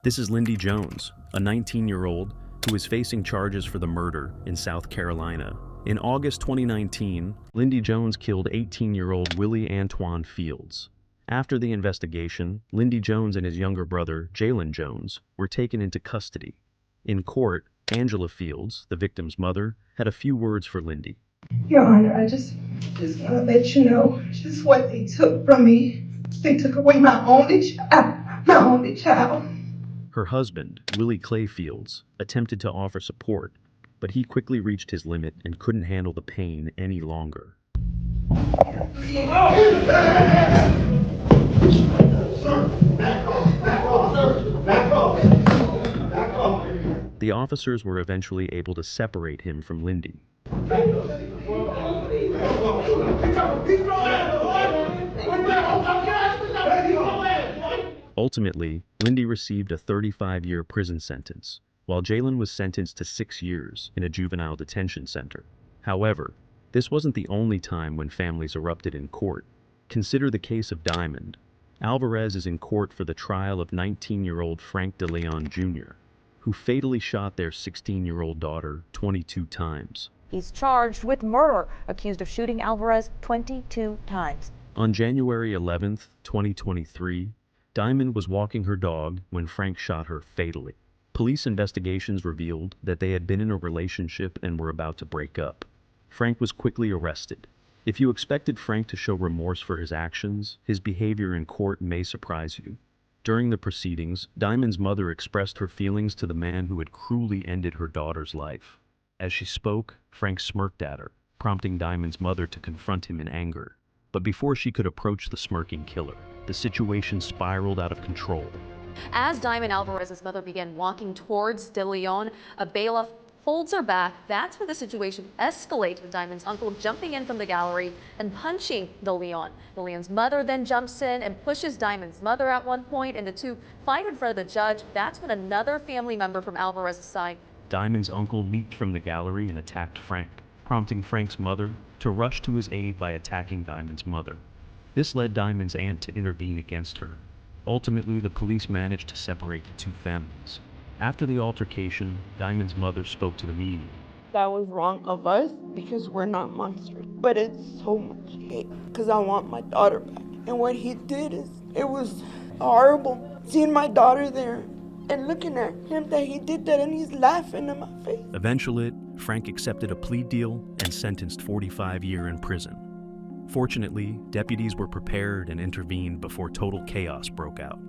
This is Lindy Jones, a 19-year-old who is facing charges for the murder in South Carolina. In August 2019, Lindy Jones killed 18-year-old Willie Antoine Fields. After the investigation, Lindy Jones and his younger brother, Jalen Jones, were taken into custody. In court, Angela Fields, the victim's mother, had a few words for Lindy. Your Honor, I just want to let you know just what they took from me. They took away my only child. Her husband, Willie Clay Fields, attempted to offer support, but he quickly reached his limit and couldn't handle the pain any longer. The officers were eventually able to separate him from Lindy. Ultimately, Lindy received a 35-year prison sentence, while Jalen was sentenced to 6 years in a juvenile detention center. However, this wasn't the only time when families erupted in court. Consider the case of Diamond. Alvarez is in court for the trial of 19-year-old Frank DeLeon Jr., who fatally shot their 16-year-old daughter 22 times. He's charged with murder, accused of shooting Alvarez 22 times. On January 11, 2023, Diamond was walking her dog when Frank shot her fatally. Police investigations revealed that they had been in a relationship and were about to break up. Frank was quickly arrested. If you expected Frank to show remorse for his actions, his behavior in court may surprise you. During the proceedings, Diamond's mother expressed her feelings to the man who had cruelly ended her daughter's life. As she spoke, Frank smirked at her, prompting Diamond's mother to confront him in anger. But before she could approach the smirking killer, the situation spiraled out of control. As Diamond Alvarez's mother began walking towards DeLeon, a bailiff holds her back. That's where the situation escalates, with Diamond's uncle jumping in from the gallery and punching DeLeon. DeLeon's mother then jumps in and pushes Diamond's mother at one point, and the two fight in front of the judge. That's when another family member from Alvarez's side. Diamond's uncle leaped from the gallery and attacked Frank, prompting Frank's mother to rush to his aid by attacking Diamond's mother. This led Diamond's aunt to intervene against her. Ultimately, the police managed to separate the two families. After the altercation, Diamond's mother spoke to the media. That was wrong of us because we're not monsters. But it's so much hate because I want my daughter back. And what he did it was horrible. Seeing my daughter there and looking at him that he did that and he's laughing in my face. Eventually, Frank accepted a plea deal and sentenced 45 years in prison. Fortunately, deputies were prepared and intervened before total chaos broke out.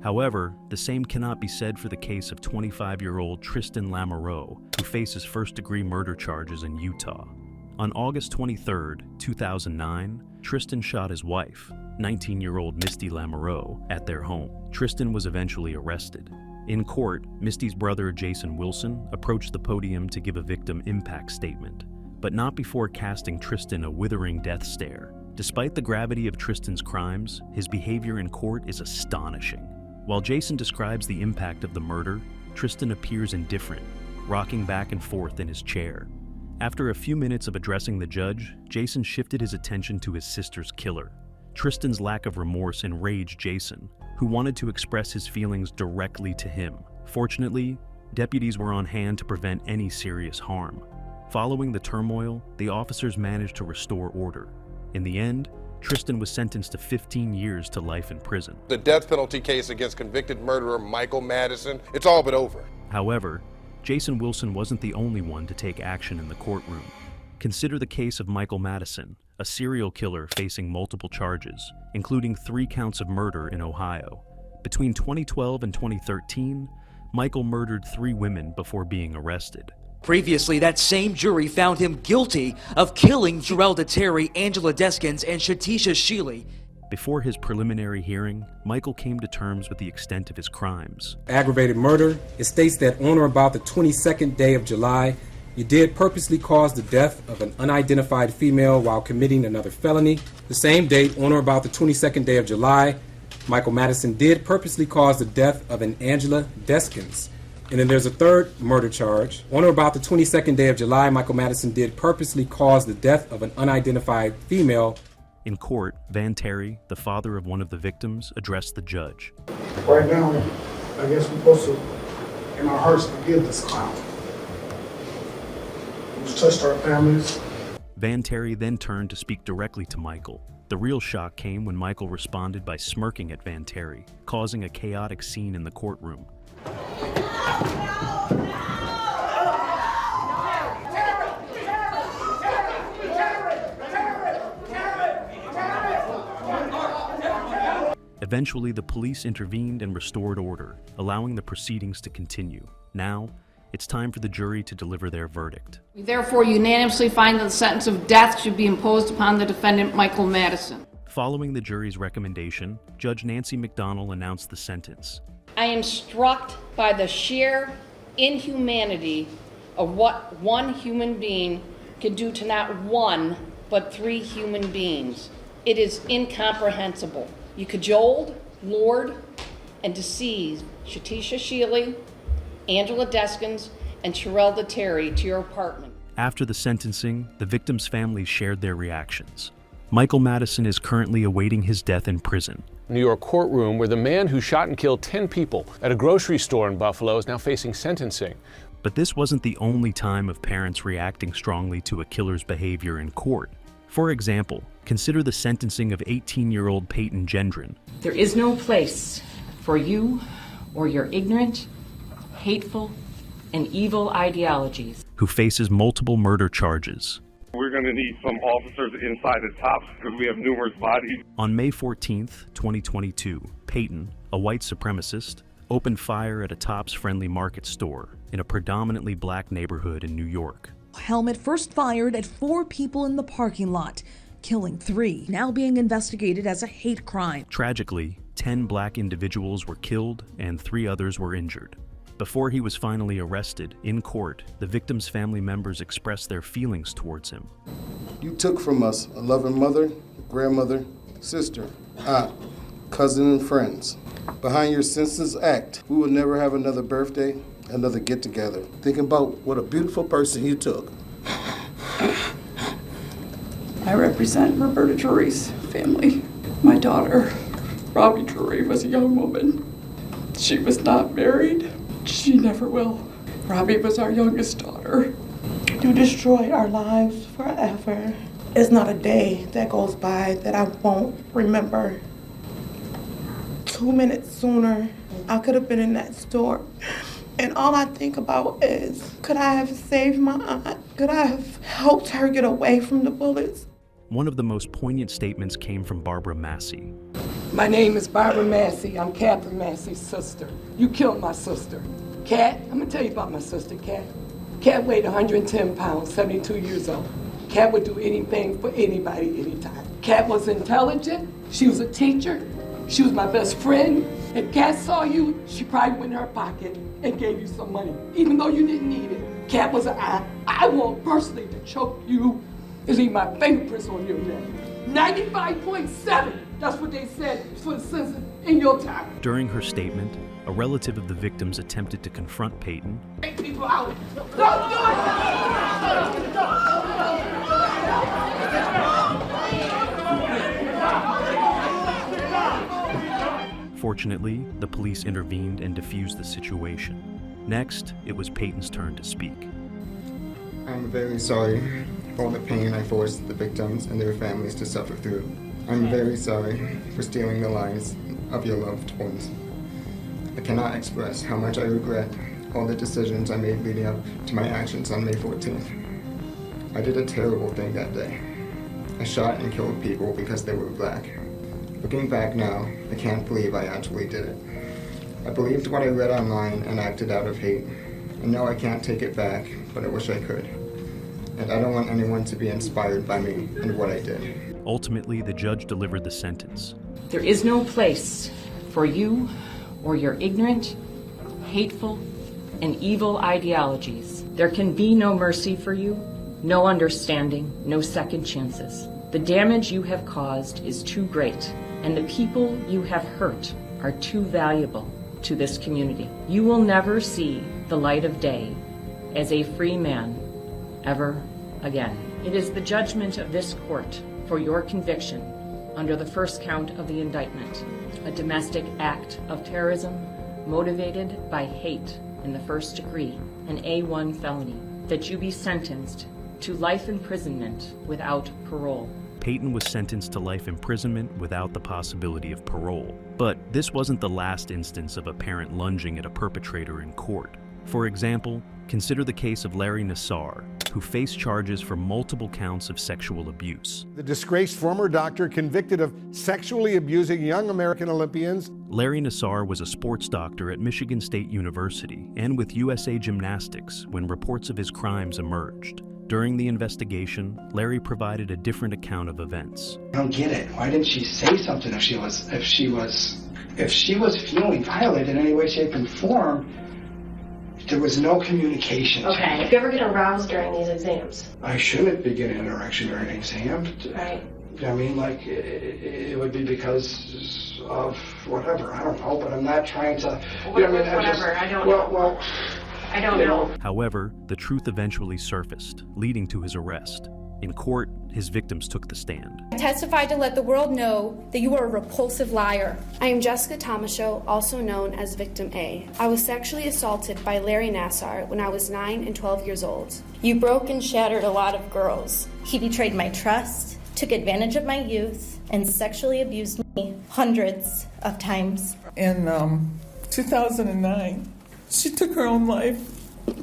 However, the same cannot be said for the case of 25-year-old Tristan Lamoureux, who faces first-degree murder charges in Utah. On August 23, 2009, Tristan shot his wife, 19-year-old Misty Lamoureux, at their home. Tristan was eventually arrested. In court, Misty's brother Jason Wilson approached the podium to give a victim impact statement, but not before casting Tristan a withering death stare. Despite the gravity of Tristan's crimes, his behavior in court is astonishing. While Jason describes the impact of the murder, Tristan appears indifferent, rocking back and forth in his chair. After a few minutes of addressing the judge, Jason shifted his attention to his sister's killer. Tristan's lack of remorse enraged Jason, who wanted to express his feelings directly to him. Fortunately, deputies were on hand to prevent any serious harm. Following the turmoil, the officers managed to restore order. In the end, Tristan was sentenced to 15 years to life in prison. The death penalty case against convicted murderer Michael Madison, it's all but over. However, Jason Wilson wasn't the only one to take action in the courtroom. Consider the case of Michael Madison, a serial killer facing multiple charges, including 3 counts of murder in Ohio. Between 2012 and 2013, Michael murdered 3 women before being arrested. Previously, that same jury found him guilty of killing Jarrell Terry, Angela Deskins, and Shatisha Shealy. Before his preliminary hearing, Michael came to terms with the extent of his crimes. Aggravated murder, it states that on or about the 22nd day of July, you did purposely cause the death of an unidentified female while committing another felony. The same date, on or about the 22nd day of July, Michael Madison did purposely cause the death of an Angela Deskins. And then there's a third murder charge. On or about the 22nd day of July, Michael Madison did purposely cause the death of an unidentified female. In court, Van Terry, the father of one of the victims, addressed the judge. Right now, I guess we're supposed to, in our hearts, forgive this clown who's touched our families. Van Terry then turned to speak directly to Michael. The real shock came when Michael responded by smirking at Van Terry, causing a chaotic scene in the courtroom. Eventually, the police intervened and restored order, allowing the proceedings to continue. Now, it's time for the jury to deliver their verdict. We therefore unanimously find that the sentence of death should be imposed upon the defendant, Michael Madison. Following the jury's recommendation, Judge Nancy McDonnell announced the sentence. I am struck by the sheer inhumanity of what one human being can do to not one, but 3 human beings. It is incomprehensible. You cajoled, lured, and deceived Shatisha Shealy, Angela Deskins, and Sherelda Terry to your apartment. After the sentencing, the victims' families shared their reactions. Michael Madison is currently awaiting his death in prison. New York courtroom where the man who shot and killed 10 people at a grocery store in Buffalo is now facing sentencing. But this wasn't the only time of parents reacting strongly to a killer's behavior in court. For example, consider the sentencing of 18-year-old Peyton Gendron. There is no place for you or your ignorant, hateful, and evil ideologies. Who faces multiple murder charges. We're going to need some officers inside the tops because we have numerous bodies. On May 14th, 2022, Peyton, a white supremacist, opened fire at a Tops Friendly Market store in a predominantly black neighborhood in New York. Helmet first fired at 4 people in the parking lot, killing 3, now being investigated as a hate crime. Tragically, 10 black individuals were killed and 3 others were injured. Before he was finally arrested, in court, the victims' family members expressed their feelings towards him. You took from us a loving mother, grandmother, sister, aunt, cousin, and friends. Behind your senseless act, we will never have another birthday, another get-together. Think about what a beautiful person you took. I represent Roberta Drury's family. My daughter, Robbie Drury, was a young woman. She was not married. She never will. Robbie was our youngest daughter. You destroy our lives forever. It's not a day that goes by that I won't remember. 2 minutes sooner, I could have been in that store. And all I think about is, could I have saved my aunt? Could I have helped her get away from the bullets? One of the most poignant statements came from Barbara Massey. My name is Barbara Massey. I'm Catherine Massey's sister. You killed my sister. Cat, I'm gonna tell you about my sister, Cat. Cat weighed 110 pounds, 72 years old. Cat would do anything for anybody, anytime. Cat was intelligent. She was a teacher. She was my best friend. If Cat saw you, she probably went in her pocket and gave you some money, even though you didn't need it. Cat was an eye. I want personally to choke you and leave my fingerprints on your neck. 95.7, that's what they said for the census in your time. During her statement, a relative of the victims attempted to confront Peyton. Take people out. Don't do it! Fortunately, the police intervened and diffused the situation. Next, it was Peyton's turn to speak. I'm very sorry for all the pain I forced the victims and their families to suffer through. I'm very sorry for stealing the lives of your loved ones. I cannot express how much I regret all the decisions I made leading up to my actions on May 14th. I did a terrible thing that day. I shot and killed people because they were black. Looking back now, I can't believe I actually did it. I believed what I read online and acted out of hate. I know I can't take it back, but I wish I could. And I don't want anyone to be inspired by me and what I did. Ultimately, the judge delivered the sentence. There is no place for you or your ignorant, hateful, and evil ideologies. There can be no mercy for you, no understanding, no second chances. The damage you have caused is too great, and the people you have hurt are too valuable to this community. You will never see the light of day as a free man ever again. It is the judgment of this court for your conviction under the first count of the indictment, a domestic act of terrorism motivated by hate in the first degree, an A1 felony, that you be sentenced to life imprisonment without parole. Peyton was sentenced to life imprisonment without the possibility of parole. But this wasn't the last instance of a parent lunging at a perpetrator in court. For example, consider the case of Larry Nassar, who faced charges for multiple counts of sexual abuse. The disgraced former doctor convicted of sexually abusing young American Olympians. Larry Nassar was a sports doctor at Michigan State University and with USA Gymnastics when reports of his crimes emerged. During the investigation, Larry provided a different account of events. I don't get it. Why didn't she say something if she was feeling violated in any way, shape, and form? There was no communication. Okay. If you ever get aroused during these exams? I shouldn't be getting an erection during an exam. Right. I mean, like, it would be because of whatever. I don't know, but I'm not trying to. Whatever. I don't know. Well, I don't know. However, the truth eventually surfaced, leading to his arrest. In court, his victims took the stand. I testified to let the world know that you are a repulsive liar. I am Jessica Tomashow, also known as Victim A. I was sexually assaulted by Larry Nassar when I was 9 and 12 years old. You broke and shattered a lot of girls. He betrayed my trust, took advantage of my youth, and sexually abused me hundreds of times. In 2009, she took her own life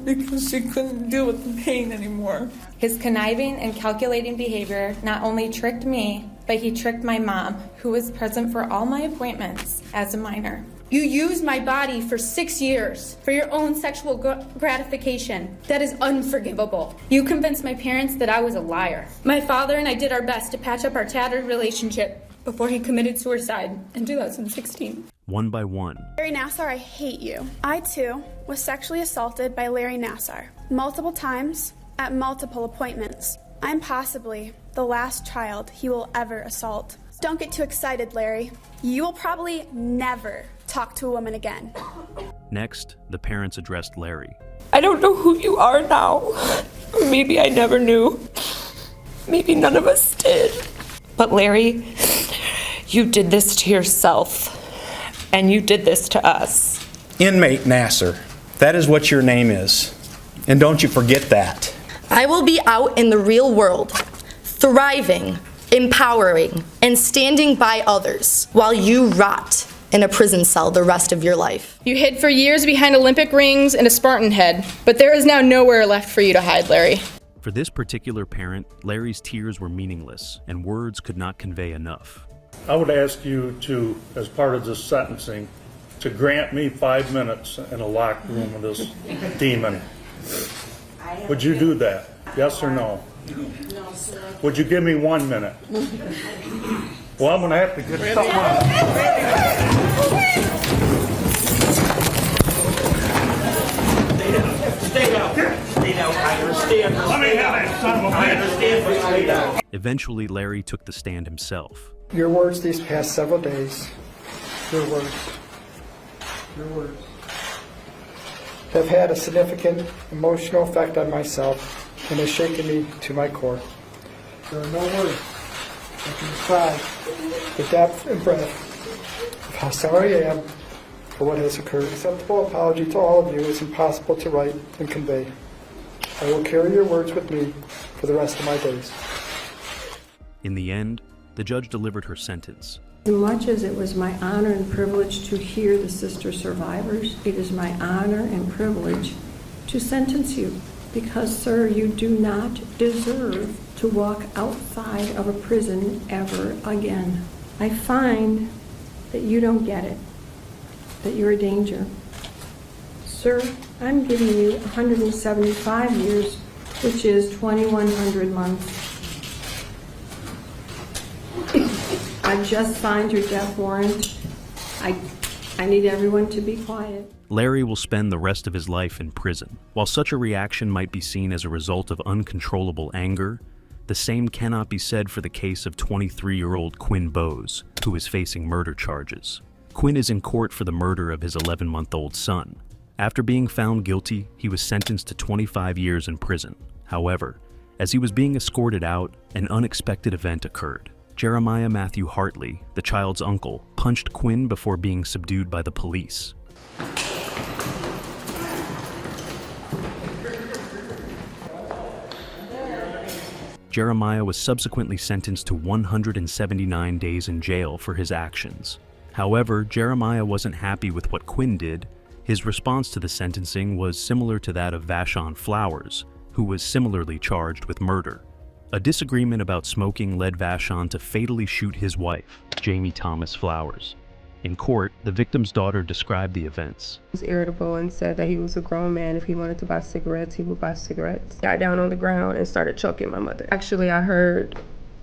because she couldn't deal with the pain anymore. His conniving and calculating behavior not only tricked me, but he tricked my mom, who was present for all my appointments as a minor. You used my body for 6 years for your own sexual gratification. That is unforgivable. You convinced my parents that I was a liar. My father and I did our best to patch up our tattered relationship before he committed suicide in 2016. One by one, Larry Nassar, I hate you. I, too, was sexually assaulted by Larry Nassar multiple times at multiple appointments. I'm possibly the last child he will ever assault. Don't get too excited, Larry. You will probably never talk to a woman again. Next, the parents addressed Larry. I don't know who you are now. Maybe I never knew. Maybe none of us did. But Larry, you did this to yourself. And you did this to us. Inmate Nassar, that is what your name is. And don't you forget that. I will be out in the real world, thriving, empowering, and standing by others while you rot in a prison cell the rest of your life. You hid for years behind Olympic rings and a Spartan head, but there is now nowhere left for you to hide, Larry. For this particular parent, Larry's tears were meaningless, and words could not convey enough. I would ask you to, as part of this sentencing, to grant me 5 minutes in a locked room with this demon. Would you do that? Yes or no? No, sir. Would you give me 1 minute? Well, I'm going to have to get something on. Stay down. Stay down. I understand. Let me have that son of a bitch. I understand, but stay down. Eventually, Larry took the stand himself. Your words these past several days, your words have had a significant emotional effect on myself and has shaken me to my core. There are no words that can describe the depth and breadth of how sorry I am for what has occurred. An acceptable apology to all of you is impossible to write and convey. I will carry your words with me for the rest of my days. In the end, the judge delivered her sentence. As much as it was my honor and privilege to hear the sister survivors, it is my honor and privilege to sentence you because, sir, you do not deserve to walk outside of a prison ever again. I find that you don't get it, that you're a danger. Sir, I'm giving you 175 years, which is 2,100 months. I've just signed your death warrant. I need everyone to be quiet. Larry will spend the rest of his life in prison. While such a reaction might be seen as a result of uncontrollable anger, the same cannot be said for the case of 23-year-old Quinn Bowes, who is facing murder charges. Quinn is in court for the murder of his 11-month-old son. After being found guilty, he was sentenced to 25 years in prison. However, as he was being escorted out, an unexpected event occurred. Jeremiah Matthew Hartley, the child's uncle, punched Quinn before being subdued by the police. Jeremiah was subsequently sentenced to 179 days in jail for his actions. However, Jeremiah wasn't happy with what Quinn did. His response to the sentencing was similar to that of Vashon Flowers, who was similarly charged with murder. A disagreement about smoking led Vashon to fatally shoot his wife, Jamie Thomas Flowers. In court, the victim's daughter described the events. He was irritable and said that he was a grown man. If he wanted to buy cigarettes, he would buy cigarettes. Got down on the ground and started choking my mother. Actually, I heard,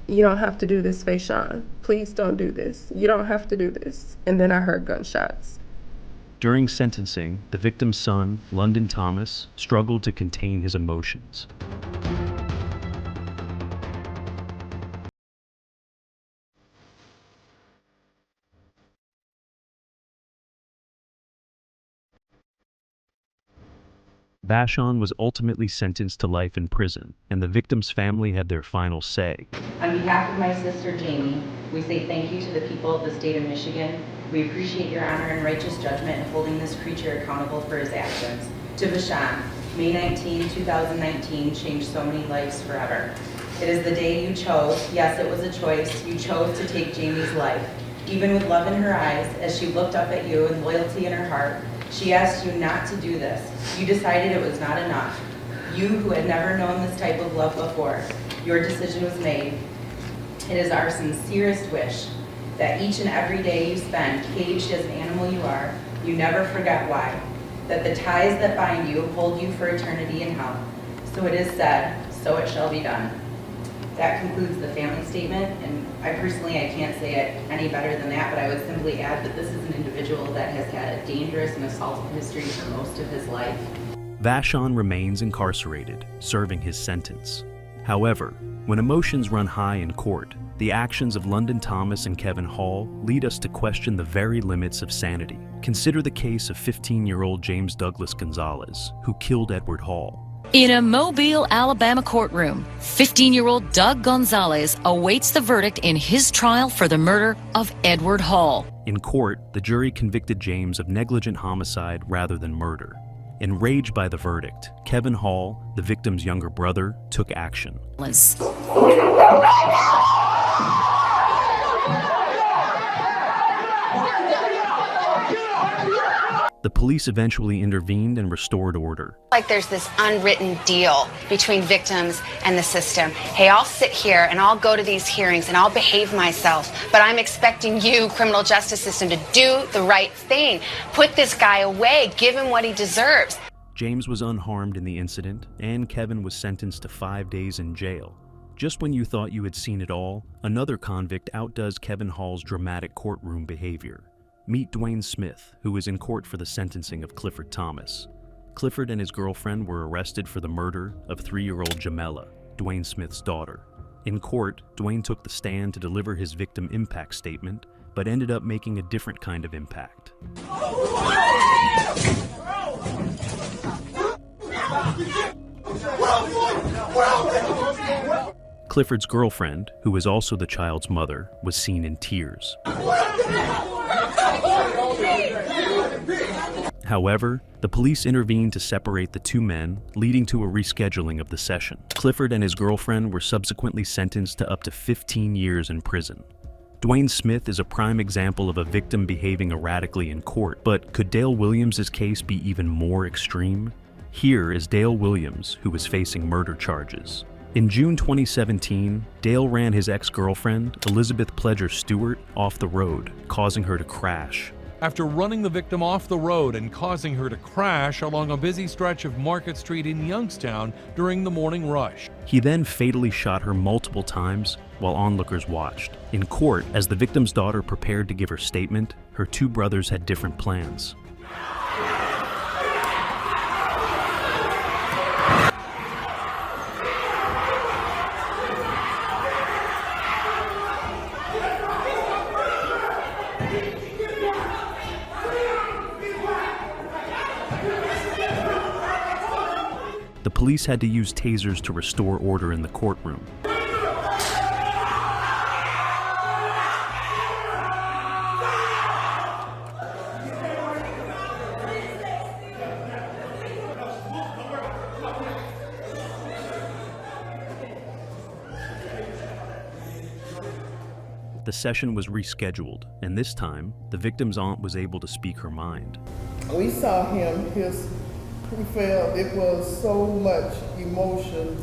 "You don't have to do this, Vashon. Please don't do this. You don't have to do this." And then I heard gunshots. During sentencing, the victim's son, London Thomas, struggled to contain his emotions. Vashon was ultimately sentenced to life in prison, and the victim's family had their final say. On behalf of my sister Jamie, we say thank you to the people of the state of Michigan. We appreciate your honor and righteous judgment in holding this creature accountable for his actions. To Vashon, May 19, 2019 changed so many lives forever. It is the day you chose, yes, it was a choice, you chose to take Jamie's life. Even with love in her eyes, as she looked up at you and loyalty in her heart, she asked you not to do this. You decided it was not enough. You who had never known this type of love before, your decision was made. It is our sincerest wish that each and every day you spend caged as an animal you are, you never forget why. That the ties that bind you hold you for eternity in hell. So it is said, so it shall be done. That concludes the family statement, and I can't say it any better than that, but I would simply add that this is an individual that has had a dangerous and assaultive history for most of his life. Vashon remains incarcerated, serving his sentence. However, when emotions run high in court, the actions of London Thomas and Kevin Hall lead us to question the very limits of sanity. Consider the case of 15-year-old James Douglas Gonzalez, who killed Edward Hall. In a Mobile, Alabama courtroom, 15-year-old Doug Gonzalez awaits the verdict in his trial for the murder of Edward Hall. In court, the jury convicted James of negligent homicide rather than murder. Enraged by the verdict, Kevin Hall, the victim's younger brother, took action. The police eventually intervened and restored order. Like there's this unwritten deal between victims and the system. Hey, I'll sit here and I'll go to these hearings and I'll behave myself, but I'm expecting you, criminal justice system, to do the right thing. Put this guy away, give him what he deserves. James was unharmed in the incident, and Kevin was sentenced to 5 days in jail. Just when you thought you had seen it all, another convict outdoes Kevin Hall's dramatic courtroom behavior. Meet Dwayne Smith, who is in court for the sentencing of Clifford Thomas. Clifford and his girlfriend were arrested for the murder of 3-year-old Jamela, Dwayne Smith's daughter. In court, Dwayne took the stand to deliver his victim impact statement, but ended up making a different kind of impact. Clifford's girlfriend, who is also the child's mother, was seen in tears. However, the police intervened to separate the two men, leading to a rescheduling of the session. Clifford and his girlfriend were subsequently sentenced to up to 15 years in prison. Dwayne Smith is a prime example of a victim behaving erratically in court, but could Dale Williams' case be even more extreme? Here is Dale Williams, who is facing murder charges. In June 2017, Dale ran his ex-girlfriend, Elizabeth Pledger Stewart, off the road, causing her to crash. After running the victim off the road and causing her to crash along a busy stretch of Market Street in Youngstown during the morning rush. He then fatally shot her multiple times while onlookers watched. In court, as the victim's daughter prepared to give her statement, her two brothers had different plans. The police had to use tasers to restore order in the courtroom. The session was rescheduled, and this time, the victim's aunt was able to speak her mind. We saw him, we felt it was so much emotion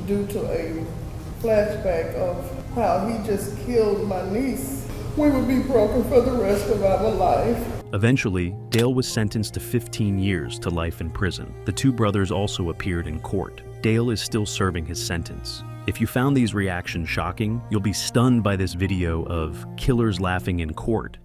due to a flashback of how he just killed my niece. We would be broken for the rest of our life. Eventually, Dale was sentenced to 15 years to life in prison. The two brothers also appeared in court. Dale is still serving his sentence. If you found these reactions shocking, you'll be stunned by this video of killers laughing in court